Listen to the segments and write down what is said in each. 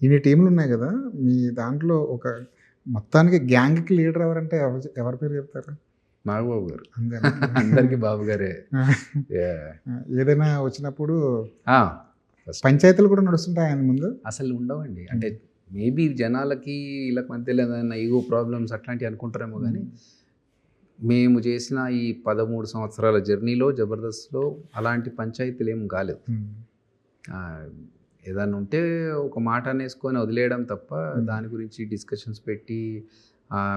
ఇన్ని టీమ్‌లున్నాయి గదా! మీ దాంట్లో ఒక మొత్తానికి గ్యాంగ్‌కి లీడర్ ఎవరంటే ఎవరి పేరు చెప్తారు? నాగబాబు గారు. అంతేనా? అందరికీ బాబు గారే. ఆ! యాహ్! ఏదైనా వచ్చినప్పుడు ఆ! ఫస్ట్ పంచాయతీలు కూడా నడుస్తుంటాయా ఆయన ముందు? అసలు ఉండవండి. అంటే మేబీ జనాలకి ఈళ్ళకి మధ్యలో ఏదైనా ఈగో ప్రాబ్లమ్స్ అట్లాంటివి అనుకుంటారేమో గానీ, మేము చేసిన ఈ 13 సంవత్సరాల జర్నీలో 'జబర్దస్త్‌లో' అలాంటి పంచాయతీలేం కాలేదు. హ్మ్. ఏదన్నా ఉంటే ఒక మాట అనేసుకొని వదిలేయడం తప్ప దాని గురించి డిస్కషన్స్ పెట్టి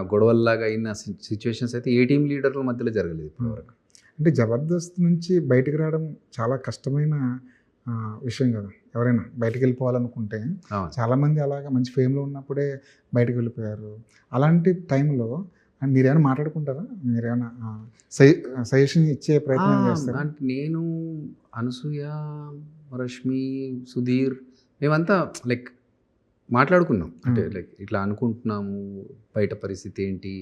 గొడవల్లాగా అయిన సిచ్యువేషన్స్ అయితే ఏ టీమ్ లీడర్ల మధ్యలో జరగలేదు ఇప్పటివరకు. అంటే 'జబర్దస్త్' నుంచి బయటికి రావడం చాలా కష్టమైన విషయం గదా! ఎవరైనా బయటికెళ్ళిపోవాలనుకుంటే అవును. చాలామంది అలాగా మంచి ఫేమ్‌లో ఉన్నప్పుడే బయటికి వెళ్ళిపోయారు. అలాంటి టైంలో మీరేమైనా మాట్లాడుకుంటారా? మీరేమైనా సజెషన్ ఇచ్చే ప్రయత్నం చేస్తారా? అంటే నేను, అనసూయ, రష్మి, సుధీర్ మేమంతా లైక్ మాట్లాడుకున్నాం. అంటే లైక్ ఇట్లా అనుకుంటున్నాము. బయట పరిస్థితి ఏంటి?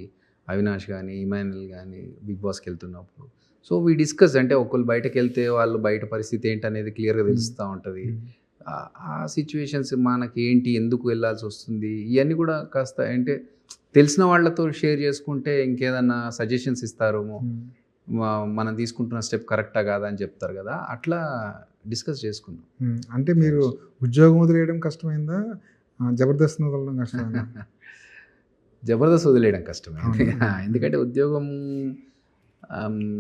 అవినాష్ గానీ, ఇమాన్యుల్ గానీ బిగ్ బాస్‌కెళ్తున్నప్పుడు. సో, వి డిస్కస్ అంటే ఒకళ్ళు బయటకెళ్తే వాళ్ళు బయట పరిస్థితి ఏంటనేది క్లియర్‌గా తెలుస్తా ఉంటది. ఆ సిట్యుయేషన్స్ మనకేంటి? ఎందుకు వెళ్ళాల్సొస్తుంది? ఇయన్నీ కూడా కాస్త అంటే తెలిసిన వాళ్ళతో షేర్ చేసుకుంటే ఇంకేదన్నా సజెషన్స్ ఇస్తారేమో. మనం తీసుకుంటున్న స్టెప్ కరెక్టా కాదా అని చెప్తారు కదా! అట్లా డిస్కస్ చేసుకున్నాం. అంటే మీరు ఉద్యోగం వదిలేయడం కష్టమైందా? జబర్దస్త్‌ని వదలడం కష్టమైందా? జబర్దస్త్ వదిలేయడం కష్టమైంది. ఎందుకంటే ఉద్యోగం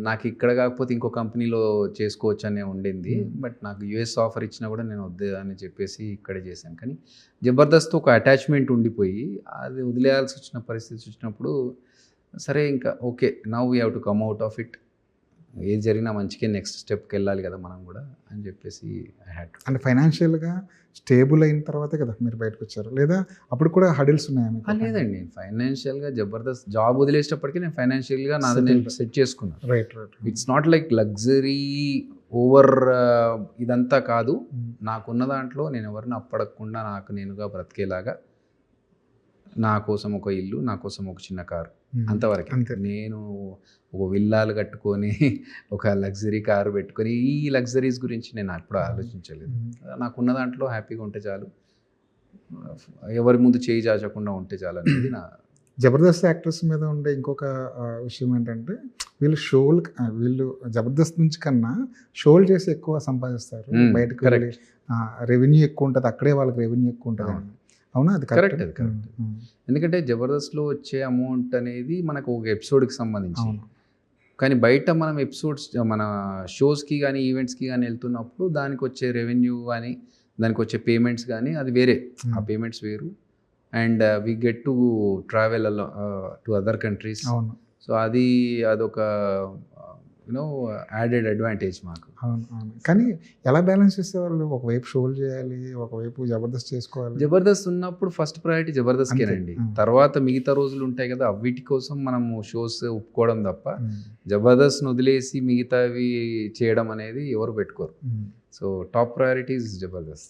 నాకు ఇక్కడ కాకపోతే ఇంకో కంపెనీలో చేసుకోవచ్చనే ఉండింది. బట్ నాకు యూఎస్ ఆఫర్ ఇచ్చినా కూడా నేను వద్దు అని చెప్పేసి ఇక్కడే చేశాను. కానీ జబర్దస్త్ ఒక అటాచ్‌మెంట్ ఉండిపోయి అది వదిలేయాల్సి వచ్చిన పరిస్థితి వచ్చినప్పుడు సరే ఇంకా okay. Now we have to come out of it. ఏది జరిగినా మంచికే నెక్స్ట్ స్టెప్‌కి వెళ్ళాలి కదా మనం కూడా అని చెప్పేసి ఐ హాడ్ టు. అంటే ఫైనాన్షియల్‌గా స్టేబుల్ అయిన తర్వాతే కదా మీరు బయటకొచ్చారు. లేదా అప్పుడు కూడా హడిల్స్ ఉన్నాయా మీకు? లేదండి. నేను ఫైనాన్షియల్‌గా జబర్దస్త్ జాబ్ వదిలేసేటప్పటికి నేను ఫైనాన్షియల్‌గా నాది నేను సెట్ చేసుకున్నాను. Right. It's not like luxury over ఇదంతా కాదు. నాకున్న దాంట్లో నేను ఎవరిని అప్పడకుండా నాకు నేనుగా బ్రతికేలాగా నా కోసం ఒక ఇల్లు, నా కోసం ఒక చిన్న కారు అంతవరకే. నేను ఒక విల్లాలు కట్టుకొని ఒక లగ్జరీ కారు పెట్టుకొని ఈ లగ్జరీస్ గురించి నేను ఎప్పుడు ఆలోచించలేదు. నాకున్న దాంట్లో హ్యాపీగా ఉంటే చాలు. ఎవరి ముందు చేయి చాచకుండా ఉంటే చాలు అనేది నా. జబర్దస్త్ యాక్టర్స్ మీద ఉండే ఇంకొక విషయం ఏంటంటే వీళ్ళు జబర్దస్త్ నుంచి కన్నా షోలు చేసి ఎక్కువ సంపాదిస్తారు. బయటకు వెళ్ళి రెవెన్యూ ఎక్కువ ఉంటుంది. అక్కడే వాళ్ళకి రెవెన్యూ ఎక్కువ ఉంటుంది. అవునా? అది కరెక్ట్. అది కరెక్ట్. ఎందుకంటే జబర్దస్త్‌లో వచ్చే అమౌంట్ అనేది మనకు ఒక ఎపిసోడ్‌కి సంబంధించి. కానీ బయట మనం ఎపిసోడ్స్ మన షోస్‌కి కానీ ఈవెంట్స్‌కి కానీ వెళ్తున్నప్పుడు దానికి వచ్చే రెవెన్యూ కానీ దానికి వచ్చే పేమెంట్స్ కానీ అది వేరే. ఆ పేమెంట్స్ వేరు. And we get to travel to other countries. So అదొక యూనో యాడెడ్ అడ్వాంటేజ్ మాకు. అవును. కానీ ఎలా బ్యాలెన్స్ చేసేవాళ్ళు? ఒకవైపు షోలు చేయాలి, ఒకవైపు జబర్దస్త్ చేసుకోవాలి. జబర్దస్త్ ఉన్నప్పుడు ఫస్ట్ ప్రయారిటీ జబర్దస్త్కేనండి. తర్వాత మిగతా రోజులు ఉంటాయి కదా, వీటి కోసం మనము షోస్ ఒప్పుకోవడం తప్ప జబర్దస్త్ని వదిలేసి మిగతావి చేయడం అనేది ఎవరు పెట్టుకోరు. So top priority is Jabardasth.